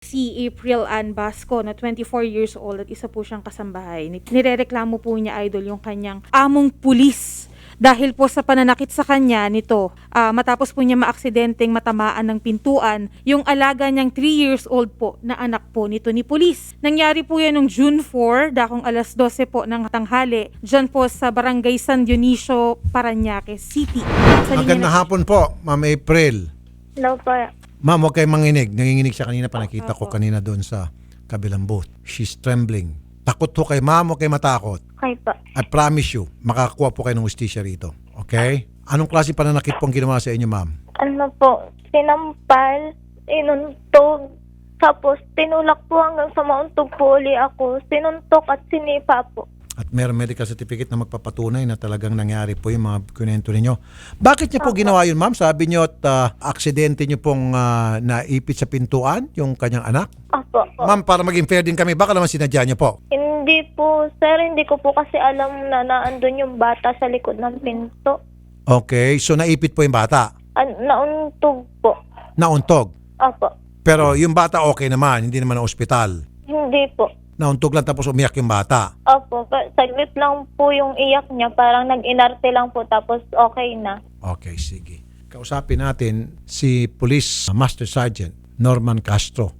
Si April Ann Basco na 24 years old at isa po siyang kasambahay. Nirereklamo po niya, idol, yung kanyang among pulis dahil po sa pananakit sa kanya nito. Matapos po niya maaksidenteng matamaan ng pintuan yung alaga niyang 3 years old po na anak po nito ni pulis. Nangyari po yan noong June 4, dakong alas 12 po ng tanghali, dyan po sa Barangay San Dionisio, Parañaque City. Magandang hapon po, Ma'am April. Hello po. Ma'am, huwag kayong manginig. Nanginginig siya kanina pa. Nakita ko kanina doon sa kabilang booth. She's trembling. Takot po kayo, ma'am. Huwag kayo matakot. Okay po. I promise you, makakakuha po kayo ng hustisya rito. Okay? Anong klase pananakit pong ginawa sa inyo, ma'am? Ano po, sinampal, inuntog, tapos tinulak po hanggang sa mauntog po uli ako. Sinuntok at sinipa po. At meron medical certificate na magpapatunay na talagang nangyari po yung mga kunento ninyo. Bakit niyo po ginawa yun, ma'am? Sabi niyo at aksidente niyo pong naipit sa pintuan yung kanyang anak? Opo. Ma'am, para maging fair din kami, baka naman sinadya niyo po. Hindi po, sir, hindi ko po kasi alam na naandun yung bata sa likod ng pinto. Okay, so naipit po yung bata. Nauntog po. Nauntog. Opo. Pero yung bata okay naman, hindi naman na ospital. Hindi po. Nauntog lang tapos umiyak yung bata. Opo, saglit lang po yung iyak niya, parang nag-inarte lang po tapos okay na. Okay, sige. Kausapin natin si Police Master Sergeant Norman Castro,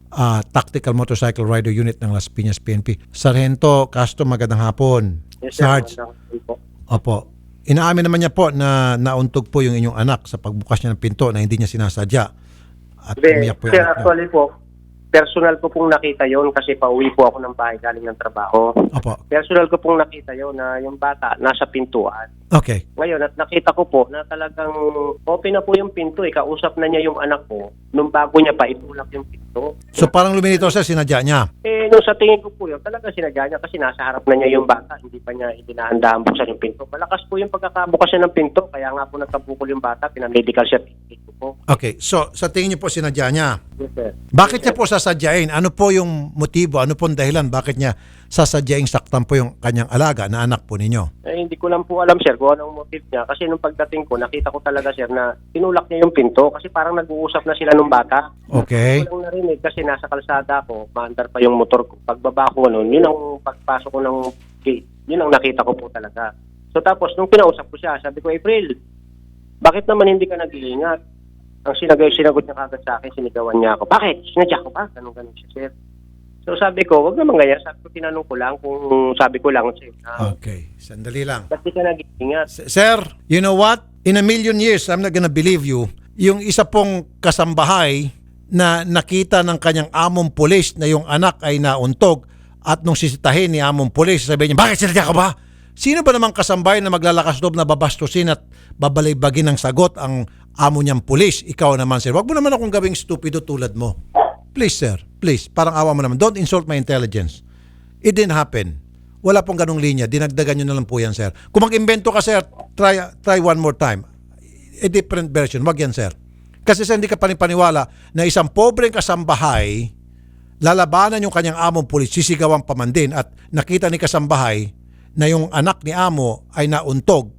Tactical Motorcycle Rider Unit ng Las Piñas PNP. Sargento Castro, magandang hapon. Yes, sir. Sarge. Po. Opo. Inaamin naman niya po na nauntog po yung inyong anak sa pagbukas niya ng pinto na hindi niya sinasadya. At umiyak po yung Sir, anak niyo. actually po, personal ko pong nakita yon kasi pauwi po ako ng bahay galing ng trabaho. Opo. Personal ko pong nakita yon na yung bata nasa pintuan. Okay. Ngayon, at nakita ko po na talagang open na po yung pinto. Kausap na niya yung anak ko nung bago niya pa itulak yung pinto. So parang luminito siya, sinadya niya. Nung sa tingin ko po yun, talaga sinadya niya kasi nasa harap na niya yung bata. Hindi pa niya idinahandaan buksan yung pinto. Malakas po yung pagkakabukas niya ng pinto. Kaya nga po nagkabukol yung bata. Pinamedical certificate ko po. Okay. So sa tingin niyo po sinadya niya. Yes, sir. Bakit niya po sasadyain? Ano po yung motibo? Ano po ang dahilan? Bakit niya sasadyaing saktan po yung kanyang alaga na anak po ninyo? Hindi ko lang po alam, sir, kung anong motive niya. Kasi nung pagdating ko, nakita ko talaga, sir, na tinulak niya yung pinto kasi parang nag-uusap na sila nung bata. Okay. Hindi ko lang narinig kasi nasa kalsada ko, maandar pa yung motor ko. Pagbaba ko nun, yun ang pagpasok ko ng gate. Yun ang nakita ko po talaga. So tapos, nung kinausap ko siya, sabi ko, April, bakit naman hindi ka nag-iingat? Ang sinagot niya kagad sa akin, sinigawan niya ako. Bakit? Sinadya ko pa? Ganun siya, sir. So sabi ko, wag naman ganyan. Sabi ko, tinanong ko lang kung sabi ko lang, sir. Okay. Sandali lang. Ba't di ka nag-iingat? Sir, you know what? In a million years, I'm not gonna believe you. Yung isa pong kasambahay na nakita ng kanyang among pulis na yung anak ay nauntog at nung sisitahin ni among pulis, sabihin niya, bakit sinadya ka ba? Sino ba namang kasambahay na maglalakas loob na babastusin at babalaybagin ng sagot ang amo niyang pulis? Ikaw naman, sir. Wag mo naman akong gawing stupido tulad mo. Please, sir. Please. Parang awa mo naman. Don't insult my intelligence. It didn't happen. Wala pong ganong linya. Dinagdagan nyo na lang po yan, sir. Kung mag-invento ka, sir, try one more time. A different version. Wag yan, sir. Kasi sir, hindi ka panipaniwala na isang pobreng kasambahay, lalabanan yung kanyang among pulis, sisigawan pa man din at nakita ni kasambahay na yung anak ni amo ay nauntog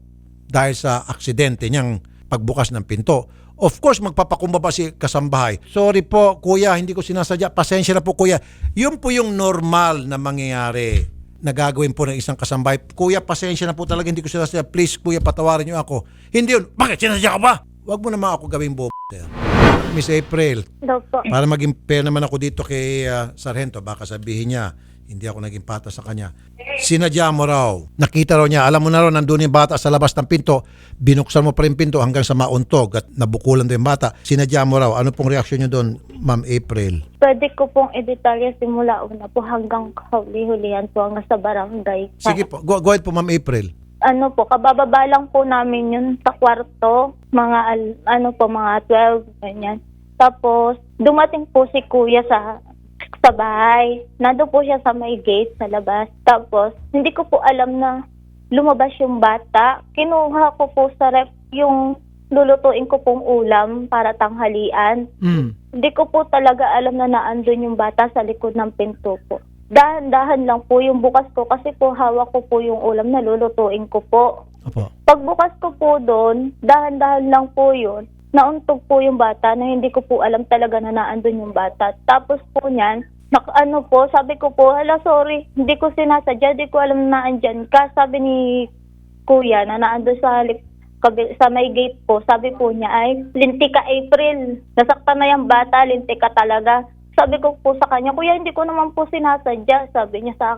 dahil sa aksidente niyang pagbukas ng pinto. Of course, magpapakumbaba si kasambahay. Sorry po, kuya, hindi ko sinasadya. Pasensya na po, kuya. Yun po yung normal na mangyayari na gagawin po ng isang kasambahay. Kuya, pasensya na po talaga, hindi ko sinasadya. Please, kuya, patawarin niyo ako. Hindi yun. Bakit sinasadya ka ba? Huwag mo naman ako gawing bobo. Miss April, Hello po. para maging fair naman ako dito kay Sargento, baka sabihin niya, hindi ako naging patas sa kanya. Sinadya mo raw. Nakita raw niya. Alam mo na raw, nandun yung bata sa labas ng pinto. Binuksan mo pa rin pinto hanggang sa mauntog at nabukulan doon yung bata. Sinadya mo raw. Ano pong reaksyon niyo doon, Ma'am April? Pwede ko pong i-detalye simula una po hanggang huli-hulihan po hanggang sa barangay. Sige po. Go ahead po, Ma'am April. Ano po, kabababa lang po namin yun sa kwarto. Mga, mga 12, ganyan. Tapos, dumating po si kuya sa bahay. Nando po siya sa may gate sa labas. Tapos, hindi ko po alam na lumabas yung bata. Kinuha ko po sa ref yung lulutuin ko pong ulam para tanghalian. Hindi ko po talaga alam na naandun yung bata sa likod ng pinto po. Dahan-dahan lang po yung bukas ko kasi po hawak ko po yung ulam na lulutuin ko po. Opo. Pagbukas ko po doon, dahan-dahan lang po yun. nauntog po yung bata na hindi ko po alam talaga na naandun yung bata. Tapos po niyan, sabi ko po, hala sorry, hindi ko sinasadya, hindi ko alam na naandyan ka. Sabi ni kuya na naandun sa may gate po, sabi po niya ay, linti ka April, nasaktan na yung bata, linti ka talaga. Sabi ko po sa kanya, kuya, hindi ko naman po sinasadya. Sabi niya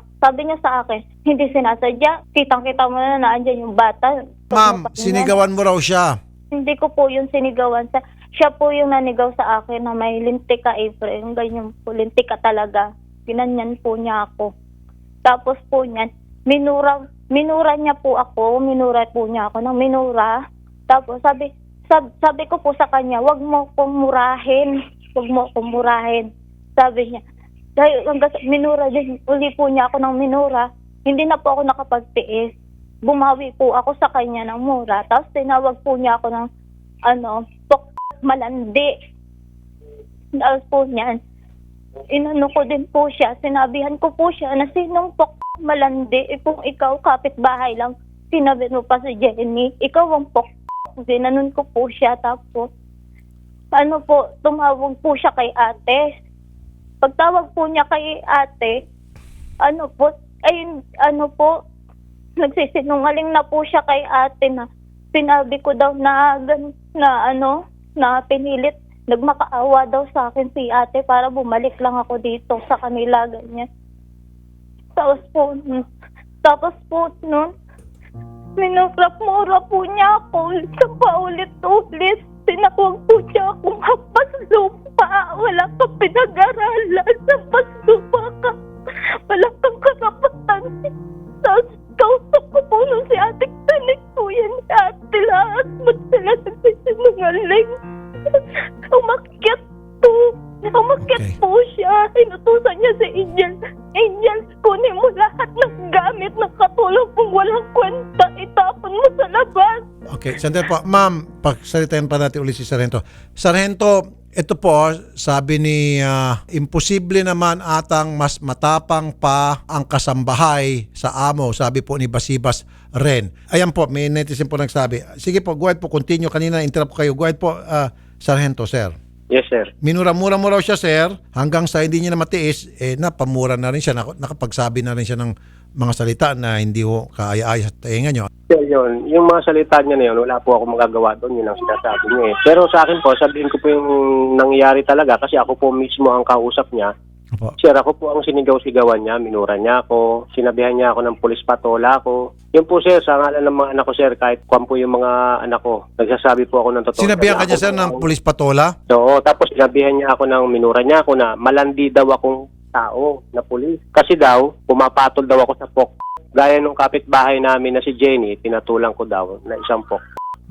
sa akin, hindi sinasadya. Kitang-kita mo na naandyan yung bata. Ma'am, sinigawan mo raw siya. Hindi ko po yung sinigawan. Siya po yung nanigaw sa akin na may linti ka, April. Yung ganyan po, linti ka talaga. Ginanyan po niya ako. Tapos po niyan, minura niya po ako. Minura po niya ako ng minura. Tapos sabi ko po sa kanya, wag mo kong murahin. Wag mo kong murahin. Sabi niya, dahil minura din, uli po niya ako ng minura, hindi na po ako nakapagtiis. Bumawi po ako sa kanya ng mura. Tapos tinawag po niya ako ng, malandi. Tapos po niyan, inano ko din po siya, sinabihan ko po siya na sinong malandi, kung ikaw kapitbahay lang, sinabi mo pa si Jenny, ikaw ang Ginanon ko po siya. Tapos, tumawag po siya kay ate. Pagtawag po niya kay ate, nagsisinungaling na po siya kay ate na sinabi ko daw na pinilit, nagmakaawa daw sa akin si ate para bumalik lang ako dito sa kanila, ganyan. Tapos po nun, minurap-mura po niya ako sa paulit-ulit. Tinawag po siya akong hampas lupa. Wala kang pinag-aralan. Hampas lupa ka. Wala kang karapatan. Tapos kausap ko po nun si ate Tanik po yan. Ate lahat mo sila nagsisinungaling. Umakyat Okay. po siya. Inutusan niya si Angel, kunin mo lahat ng gamit ng katulong kung walang kwenta. Itapon mo sa labas. Okay, sandali po. Ma'am, pagsalitain pa natin ulit si Sargento. Sargento, ito po, sabi ni imposible naman atang mas matapang pa ang kasambahay sa amo. Sabi po ni Basibas Ren. Ayan po, may netizen po nagsabi. Sige po, go ahead po, continue. Kanina interrupt ko kayo. Go ahead po, Sargento, sir. Yes, sir. Minura-mura mo raw siya, sir, hanggang sa hindi niya na matiis, napamura na rin siya, nakapagsabi na rin siya ng mga salita na hindi ho kaaya-aya sa tainga nyo. Sir, yun. Yung mga salita niya na yun, wala po ako magagawa doon. Yun ang sinasabi niya eh. Pero sa akin po, sabihin ko po yung nangyari talaga kasi ako po mismo ang kausap niya. Opo. Sir, ako po ang sinigaw-sigawan niya, minura niya ako, sinabihan niya ako ng pulis patola ko. Yun po, sir, sa ngalan ng mga anak ko, sir, kahit kwan po yung mga anak ko, nagsasabi po ako ng totoo. Sinabihan ka niya, sir, ng pulis patola? Oo, tapos sinabihan niya ako ng minura niya ako na malandi daw akong tao na pulis. Kasi daw, pumapatol daw ako sa gaya nung kapitbahay namin na si Jenny, pinatulang ko daw na isang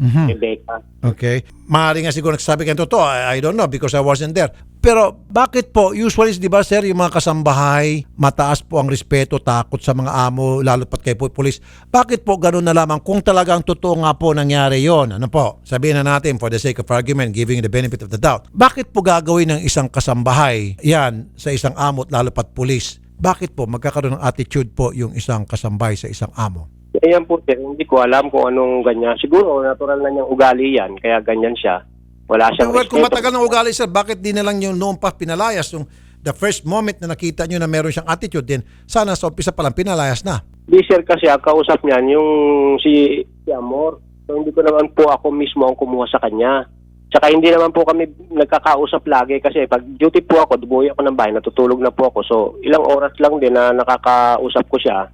Rebecca. Okay. Maaari nga siguro nagsasabi kayo totoo. I don't know because I wasn't there. Pero bakit po, usually, di ba sir, yung mga kasambahay, mataas po ang respeto, takot sa mga amo, lalo pat kay pulis. Bakit po ganun na lamang kung talagang totoo nga po nangyari yon? Ano po? Sabihin na natin for the sake of argument, giving the benefit of the doubt. Bakit po gagawin ng isang kasambahay yan sa isang amo at lalo pat pulis? Bakit po magkakaroon ng attitude po yung isang kasambahay sa isang amo? Ayan po, sir, hindi ko alam kung anong ganyan. Siguro, natural na niyang ugali yan, kaya ganyan siya. Wala siyang Well, kung respeto. matagal ng ugali, sir, bakit di na lang yung noon pa pinalayas? Yung the first moment na nakita nyo na meron siyang attitude din, sana sa umpisa pa lang pinalayas na. Di, sir, kasi ang kausap niyan, yung si Amor. So, hindi ko naman po ako mismo ang kumuha sa kanya. Tsaka hindi naman po kami nagkakausap lagi kasi pag duty po ako, buhay ako ng bahay, natutulog na po ako. So, ilang oras lang din na nakakausap ko siya.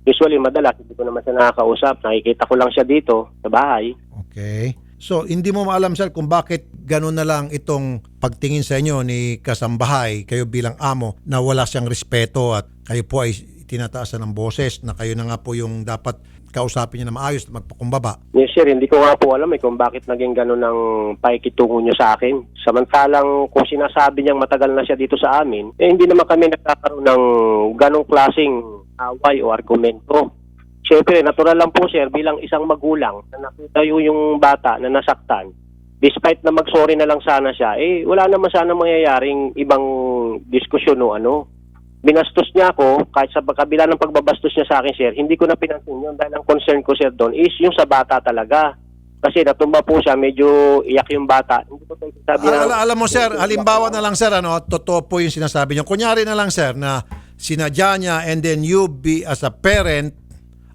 Usually, madalas, hindi ko naman siya nakakausap. Nakikita ko lang siya dito sa bahay. Okay. So, hindi mo maalam, sir, kung bakit ganun na lang itong pagtingin sa inyo ni kasambahay, kayo bilang amo, na wala siyang respeto at kayo po ay tinataasan ng boses na kayo na nga po yung dapat kausapin niya na maayos at magpakumbaba. Yes, sir, hindi ko nga po alam kung bakit naging gano'n ang paikitungo niyo sa akin. Samantalang kung sinasabi niyang matagal na siya dito sa amin, hindi naman kami nagkakaroon ng ganong klaseng away o argumento. Siyempre, natural lang po, sir, bilang isang magulang na nakita yung bata na nasaktan, despite na mag-sorry na lang sana siya, wala naman sana mangyayaring ibang diskusyon o ano. Binastos niya ako, kahit sa kabila ng pagbabastos niya sa akin, sir, hindi ko na pinansin yun dahil ang concern ko, sir, doon is yung sa bata talaga. Kasi natumba po siya, medyo iyak yung bata. Hindi ko tayo sabi Alam mo sir, halimbawa na lang sir, totoo po yung sinasabi niyo. Kunyari na lang sir na sinadya niya and then you be as a parent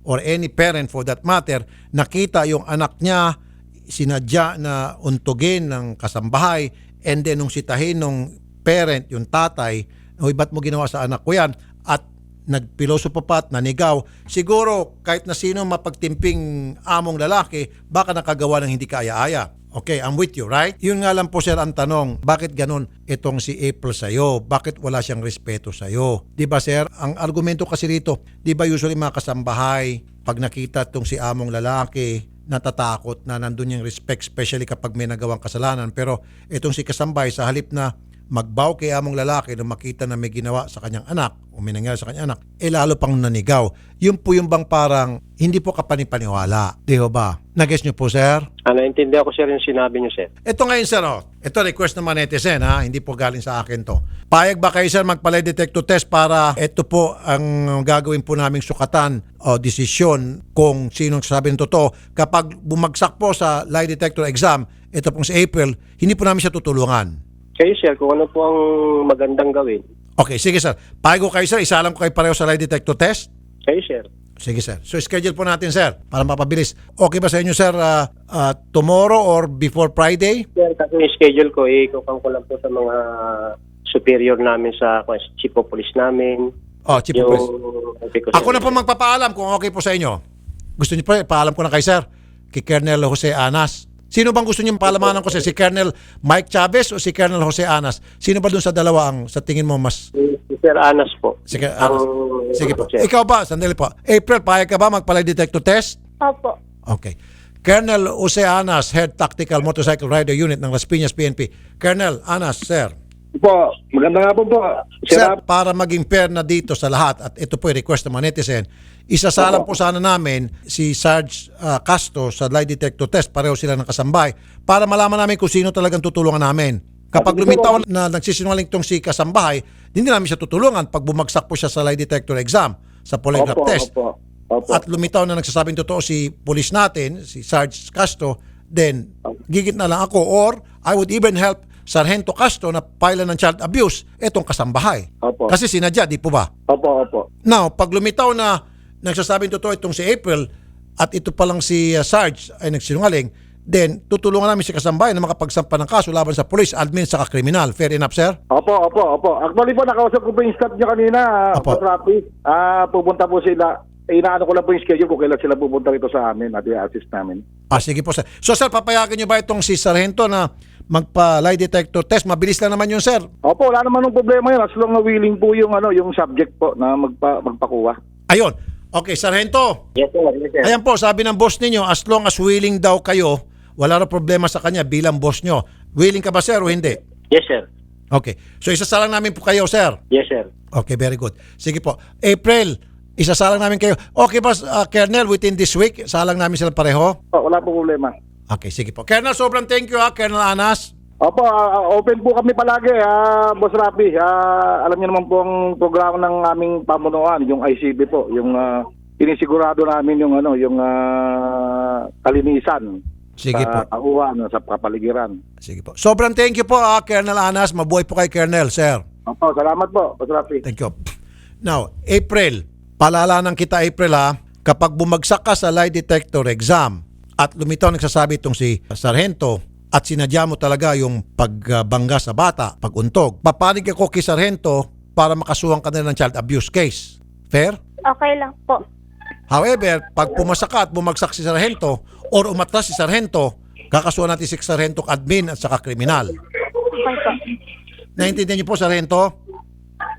or any parent for that matter, nakita yung anak niya sinadya na untugin ng kasambahay and then nung sitahin nung parent, yung tatay, "Hoy, ba't mo ginawa sa anak ko yan?" At nagpilosopapat, nanigaw, siguro kahit na sino mapagtimping among lalaki, baka nakagawa ng hindi kaaya-aya. Okay, I'm with you, right? Yun nga lang po sir ang tanong, bakit ganun itong si April sa'yo? Bakit wala siyang respeto sa'yo? Di ba sir? Ang argumento kasi rito, di ba usually mga kasambahay, pag nakita itong si among lalaki, natatakot na nandun yung respect, especially kapag may nagawang kasalanan. Pero itong si kasambahay, sa halip na magbaw kay among lalaki nung makita na may ginawa sa kanyang anak o may nangyari sa kanyang anak, lalo pang nanigaw. Yun po yung bang parang hindi po kapanipaniwala. Di ho ba? Nag-guess nyo po, sir? Naintindihan ko sir yung sinabi niyo sir. Ito ngayon, sir, ito request ng mga netizen, ha? Hindi po galing sa akin to. Payag ba kayo, sir, magpa-lie detector test para ito po ang gagawin po naming sukatan o desisyon kung sinong sabi ng totoo. Kapag bumagsak po sa lie detector exam, ito pong si April, hindi po namin siya tutulungan. Kayo sir, kung ano po ang magandang gawin. Okay, sige sir. Payag ko kayo, sir, isalang ko kayo pareho sa lie detector test? Kayo sir. Sige sir. So schedule po natin, sir, para mapabilis. Okay ba sa inyo, sir, tomorrow or before Friday? Sir, kasi yung schedule ko, ikukang ko lang po sa mga superior namin sa chief of police namin. Oh, Chief of Police. Ako na po magpapaalam kung okay po sa inyo. Gusto niyo po, paalam ko na kay sir, kay Colonel Jose Anas. Sino bang gusto niyo paalamanan ko, sir? Si Colonel Mike Chavez o si Colonel Jose Anas? Sino ba dun sa dalawa ang sa tingin mo mas... Si Sir Anas po. Sige, Anas. Sige po. Sir. Ikaw ba? Sandali po. April, payag ka ba magpa-lie detector test? Opo. Okay. Colonel Jose Anas, Head Tactical Motorcycle Rider Unit ng Las Piñas PNP. Colonel Anas, sir. Po, maganda nga po. Sir, para maging fair na dito sa lahat, at ito po yung request ng mga netizen, isasalang po sana namin si Sarge Castro sa lie detector test, pareho sila ng kasambay, para malaman namin kung sino talagang tutulungan namin. Kapag lumitaw na nagsisinungaling itong si kasambahay, hindi namin siya tutulungan pag bumagsak po siya sa lie detector exam, sa polygraph test. Opo. At lumitaw na nagsasabing totoo si police natin, si Sarge Castro, then gigit na lang ako, or I would even help Sargento Castro na pila ng child abuse, etong kasambahay. Opo. Kasi sinadya, di po ba? Opo. Now, pag lumitaw na nagsasabing totoo itong si April at ito pa lang si Sarge ay nagsinungaling, then tutulungan namin si kasambahay na makapagsampa ng kaso laban sa police, admin, saka kriminal. Fair enough, sir? Opo. Actually po, nakausap ko po yung staff niya kanina, Opo. Patrapi. Pupunta po sila. Inaano ko lang po yung schedule kung kailan sila pupunta rito sa amin at i-assist namin. Sige po, sir. So, sir, papayagan niyo ba itong si Sargento na magpa-lie detector test? Mabilis lang naman yun, sir. Opo, wala naman ng problema yun as long na willing po yung subject po na magpakuha. Ayun. Okay, Sargento. Yes sir, yes sir. Ayan po, sabi ng boss ninyo, as long as willing daw kayo, wala na problema sa kanya bilang boss nyo. Willing ka ba, sir, o hindi? Yes sir. Okay. So, isasalang namin po kayo, sir. Yes sir. Okay, very good. Sige po. April, isasalang namin kayo. Okay ba, Colonel, within this week, salang namin sila pareho? Wala po problema. Okay, sige po. Colonel, sobrang thank you, Colonel Anas. Opo, open po kami palagi, Boss Rapi. Alam niyo naman po ang programa ng aming pamunuan, yung ICB po, yung sinisigurado namin yung kalinisan Sige po. sa tauhan, sa kapaligiran. Sige po. Sobrang thank you po, Colonel Anas. Mabuhay po kay Colonel, sir. Opo, salamat po, Boss Rapi. Thank you. Now, April, palalanan kita, April, kapag bumagsak ka sa lie detector exam at lumitaw nagsasabi itong si Sargento at sinadya mo talaga yung pagbangga sa bata, paguntog, papanig ako kay Sargento para makasuhan ka na ng child abuse case. Fair? Okay lang po. However, pag pumasa ka at bumagsak si Sargento or umatras si Sargento, kakasuhan natin si Sargento admin at saka kriminal. Okay po. Naintindihan niyo po, Sargento?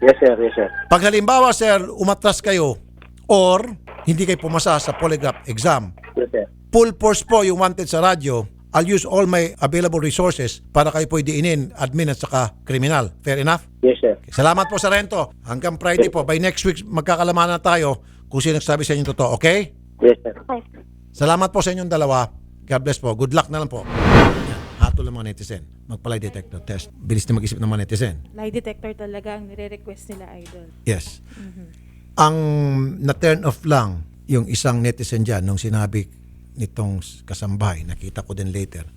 Yes sir, yes sir. Pag halimbawa, sir, umatras kayo or hindi kayo pumasa sa polygraph exam, Yes sir. full force po yung wanted sa radyo, I'll use all my available resources para kayo po diinin, admin at saka kriminal. Fair enough? Yes sir. Salamat po, Sargento. Hanggang Friday po. By next week, magkakalamanan na tayo kung sino nagsabi sa inyo totoo. Okay? Yes sir. Okay. Salamat po sa inyong dalawa. God bless po. Good luck na lang po. Yan. Hatol ng mga netizen. Magpa-lie detector test. Bilis na mag-isip ng mga netizen. Lie detector talaga ang nire-request nila, Idol. Yes. Ang na-turn off lang yung isang netizen dyan nung sinabi nitong kasambahay, nakita ko din later,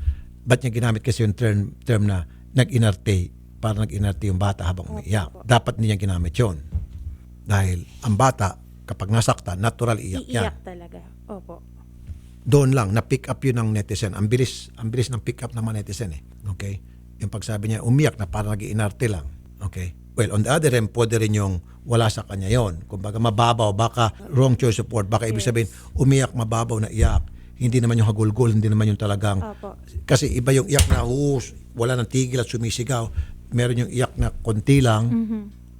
ba't niya ginamit kasi yung term na nag-inarte, para nag-inarte yung bata habang umiiyak. Dapat niya ginamit yun. Dahil ang bata, kapag nasaktan, natural iyak yan. Iiyak talaga. Opo. Doon lang, na-pick up yun ng netizen. Ang bilis ng pick up ng mga netizen eh. Okay? Yung pagsabi niya, umiyak na para nag-inarte lang. Okay? Well, on the other hand, pwede rin yung wala sa kanya yon. Kumbaga mababaw, baka wrong choice of word. Baka ibig sabihin, umiyak, mababaw na iyak. Hindi naman yung hagulgol, hindi naman yung talagang... Opo. Kasi iba yung iyak na wala nang tigil at sumisigaw. Meron yung iyak na konti lang.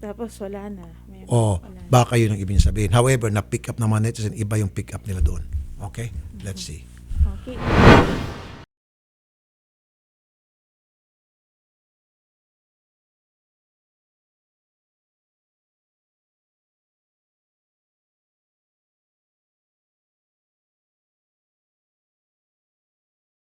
Tapos wala na. O baka yun ang ibig sabihin. However, na-pick up ng mga netizen, iba yung pick up nila doon. Okay? Let's see. Okay.